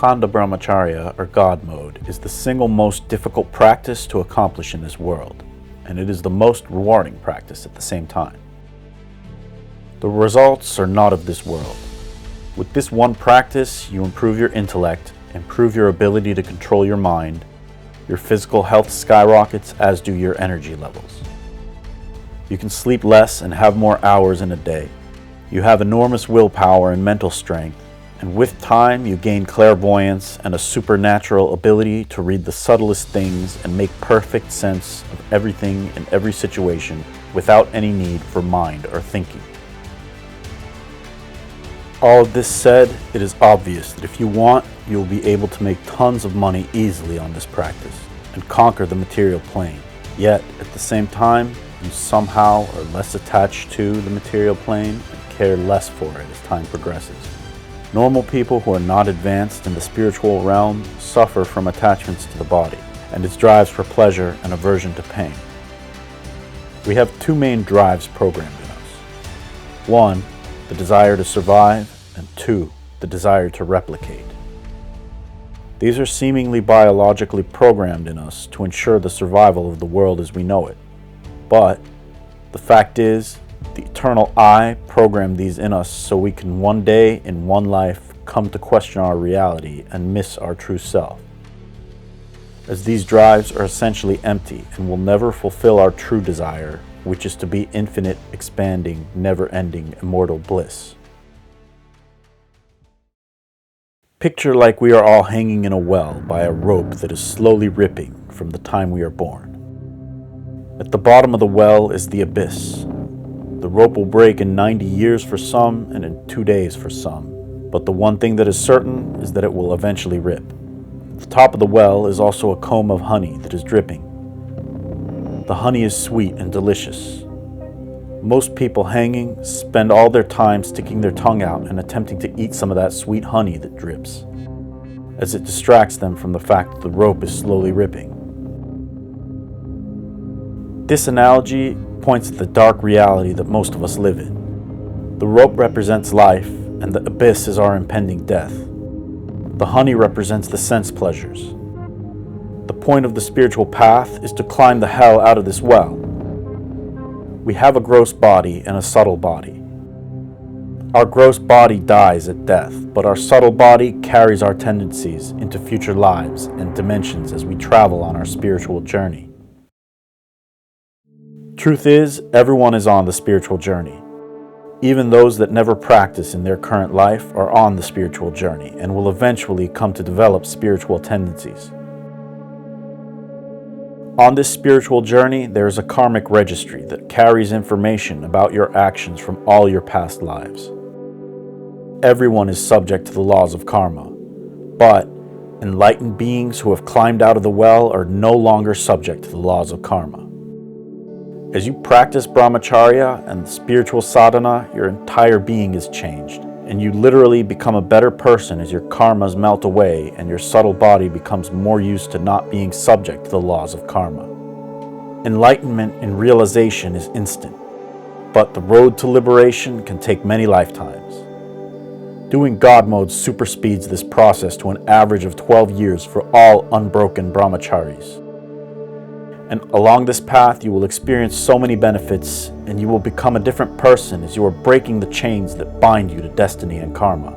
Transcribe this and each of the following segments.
Akhanda Brahmacharya, or God mode, is the single most difficult practice to accomplish in this world, and it is the most rewarding practice at the same time. The results are not of this world. With this one practice, you improve your intellect, improve your ability to control your mind, your physical health skyrockets, as do your energy levels. You can sleep less and have more hours in a day. You have enormous willpower and mental strength, and with time you gain clairvoyance and a supernatural ability to read the subtlest things and make perfect sense of everything in every situation without any need for mind or thinking. All of this said, it is obvious that if you want, you will be able to make tons of money easily on this practice and conquer the material plane. Yet, at the same time, you somehow are less attached to the material plane and care less for it as time progresses. Normal people who are not advanced in the spiritual realm suffer from attachments to the body and its drives for pleasure and aversion to pain. We have two main drives programmed in us. One, the desire to survive, and two, the desire to replicate. These are seemingly biologically programmed in us to ensure the survival of the world as we know it. But the fact is, the eternal I programmed these in us so we can one day in one life come to question our reality and miss our true self. As these drives are essentially empty and will never fulfill our true desire, which is to be infinite, expanding, never-ending, immortal bliss. Picture like we are all hanging in a well by a rope that is slowly ripping from the time we are born. At the bottom of the well is the abyss. The rope will break in 90 years for some and in 2 days for some, but the one thing that is certain is that it will eventually rip. At the top of the well is also a comb of honey that is dripping. The honey is sweet and delicious. Most people hanging spend all their time sticking their tongue out and attempting to eat some of that sweet honey that drips, as it distracts them from the fact that the rope is slowly ripping. This analogy points at the dark reality that most of us live in. The rope represents life, and the abyss is our impending death. The honey represents the sense pleasures. The point of the spiritual path is to climb the hell out of this well. We have a gross body and a subtle body. Our gross body dies at death, but our subtle body carries our tendencies into future lives and dimensions as we travel on our spiritual journey. Truth is, everyone is on the spiritual journey. Even those that never practice in their current life are on the spiritual journey and will eventually come to develop spiritual tendencies. On this spiritual journey, there is a karmic registry that carries information about your actions from all your past lives. Everyone is subject to the laws of karma, but enlightened beings who have climbed out of the well are no longer subject to the laws of karma. As you practice Brahmacharya and the spiritual sadhana, your entire being is changed, and you literally become a better person as your karmas melt away and your subtle body becomes more used to not being subject to the laws of karma. Enlightenment and realization is instant, but the road to liberation can take many lifetimes. Doing God mode superspeeds this process to an average of 12 years for all unbroken brahmacharis. And along this path, you will experience so many benefits, and you will become a different person as you are breaking the chains that bind you to destiny and karma.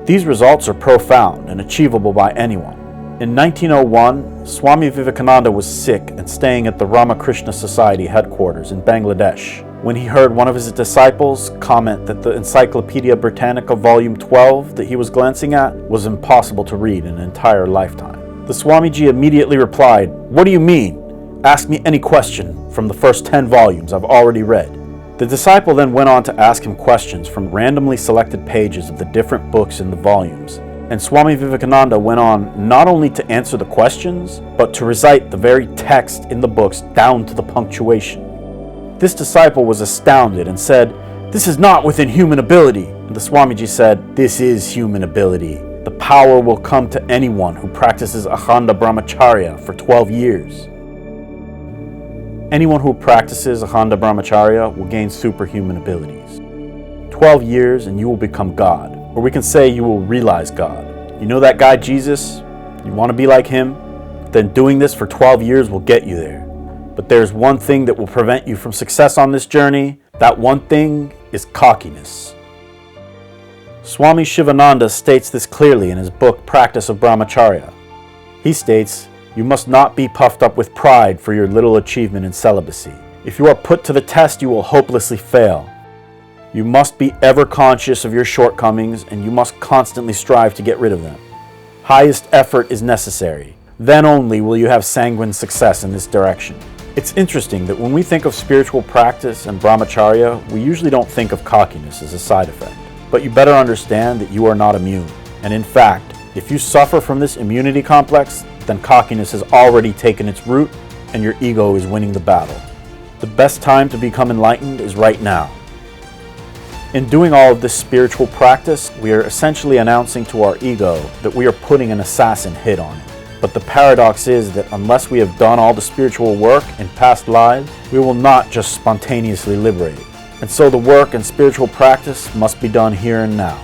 These results are profound and achievable by anyone. In 1901, Swami Vivekananda was sick and staying at the Ramakrishna Society headquarters in Bangladesh when he heard one of his disciples comment that the Encyclopedia Britannica Volume 12 that he was glancing at was impossible to read in an entire lifetime. The Swamiji immediately replied, "What do you mean? Ask me any question from the first 10 volumes I've already read." The disciple then went on to ask him questions from randomly selected pages of the different books in the volumes, and Swami Vivekananda went on not only to answer the questions, but to recite the very text in the books down to the punctuation. This disciple was astounded and said, "This is not within human ability." And the Swamiji said, "This is human ability. The power will come to anyone who practices Akhanda Brahmacharya for 12 years. Anyone who practices Akhanda Brahmacharya will gain superhuman abilities. 12 years and you will become God, or we can say you will realize God. You know that guy Jesus? You want to be like him? Then doing this for 12 years will get you there. But there's one thing that will prevent you from success on this journey. That one thing is cockiness. Swami Shivananda states this clearly in his book Practice of Brahmacharya. He states, "You must not be puffed up with pride for your little achievement in celibacy. If you are put to the test, you will hopelessly fail. You must be ever conscious of your shortcomings, and you must constantly strive to get rid of them. Highest effort is necessary. Then only will you have sanguine success in this direction." It's interesting that when we think of spiritual practice and Brahmacharya, we usually don't think of cockiness as a side effect. But you better understand that you are not immune. And in fact, if you suffer from this immunity complex, then cockiness has already taken its root and your ego is winning the battle. The best time to become enlightened is right now. In doing all of this spiritual practice, we are essentially announcing to our ego that we are putting an assassin hit on it. But the paradox is that unless we have done all the spiritual work in past lives, we will not just spontaneously liberate. And so the work and spiritual practice must be done here and now.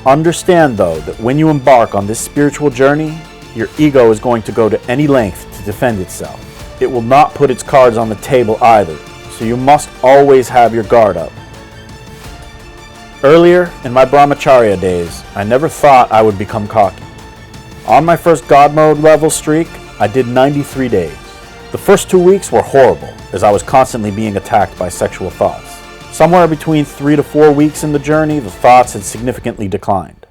Understand though that when you embark on this spiritual journey, your ego is going to go to any length to defend itself. It will not put its cards on the table either, so you must always have your guard up. Earlier, in my Brahmacharya days, I never thought I would become cocky. On my first God mode level streak, I did 93 days. The first 2 weeks were horrible, as I was constantly being attacked by sexual thoughts. Somewhere between 3 to 4 weeks in the journey, the thoughts had significantly declined.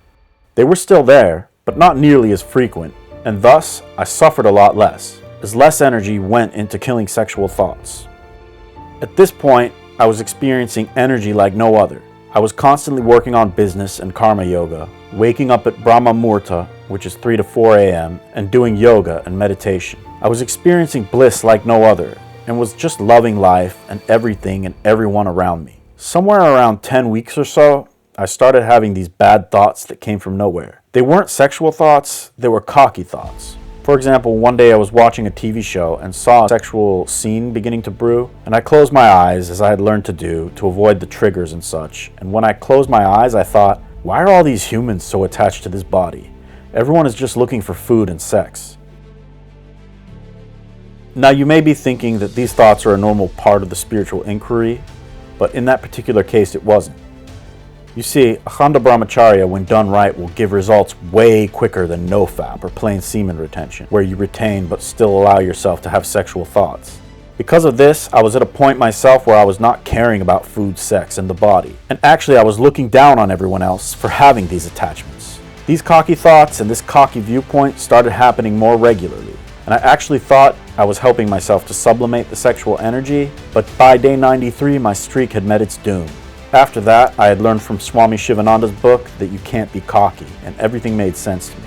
They were still there, but not nearly as frequent, and thus I suffered a lot less, as less energy went into killing sexual thoughts. At this point, I was experiencing energy like no other. I was constantly working on business and karma yoga, waking up at Brahma Muhurta, which is 3 to 4 a.m., and doing yoga and meditation. I was experiencing bliss like no other, and was just loving life and everything and everyone around me. Somewhere around 10 weeks or so, I started having these bad thoughts that came from nowhere. They weren't sexual thoughts, they were cocky thoughts. For example, one day I was watching a TV show and saw a sexual scene beginning to brew, and I closed my eyes, as I had learned to do, to avoid the triggers and such. And when I closed my eyes, I thought, why are all these humans so attached to this body? Everyone is just looking for food and sex. Now you may be thinking that these thoughts are a normal part of the spiritual inquiry, but in that particular case it wasn't. You see, Akhanda Brahmacharya, when done right, will give results way quicker than nofap or plain semen retention, where you retain but still allow yourself to have sexual thoughts. Because of this, I was at a point myself where I was not caring about food, sex, and the body. And actually I was looking down on everyone else for having these attachments. These cocky thoughts and this cocky viewpoint started happening more regularly. And I actually thought I was helping myself to sublimate the sexual energy, but by day 93 my streak had met its doom. After that, I had learned from Swami Shivananda's book that you can't be cocky, and everything made sense to me.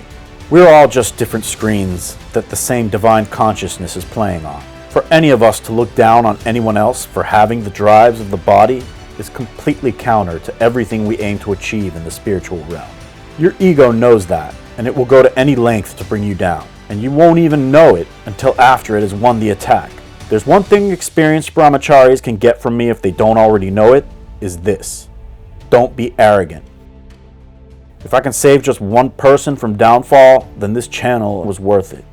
We are all just different screens that the same divine consciousness is playing on. For any of us to look down on anyone else for having the drives of the body is completely counter to everything we aim to achieve in the spiritual realm. Your ego knows that, and it will go to any length to bring you down, and you won't even know it until after it has won the attack. There's one thing experienced brahmacharis can get from me if they don't already know it, is this: don't be arrogant. If I can save just one person from downfall, then this channel was worth it.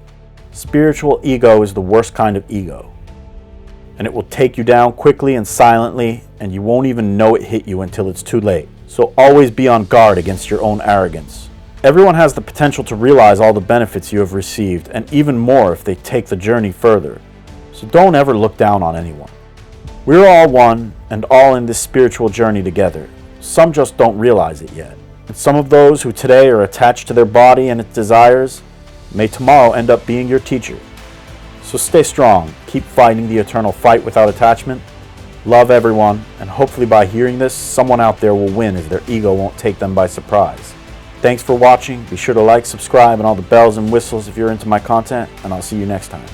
Spiritual ego is the worst kind of ego, and it will take you down quickly and silently, and you won't even know it hit you until it's too late. So always be on guard against your own arrogance. Everyone has the potential to realize all the benefits you have received, and even more if they take the journey further. So don't ever look down on anyone. We're all one, and all in this spiritual journey together. Some just don't realize it yet. And some of those who today are attached to their body and its desires may tomorrow end up being your teacher. So stay strong, keep fighting the eternal fight without attachment, love everyone, and hopefully by hearing this, someone out there will win as their ego won't take them by surprise. Thanks for watching. Be sure to like, subscribe, and all the bells and whistles if you're into my content, and I'll see you next time.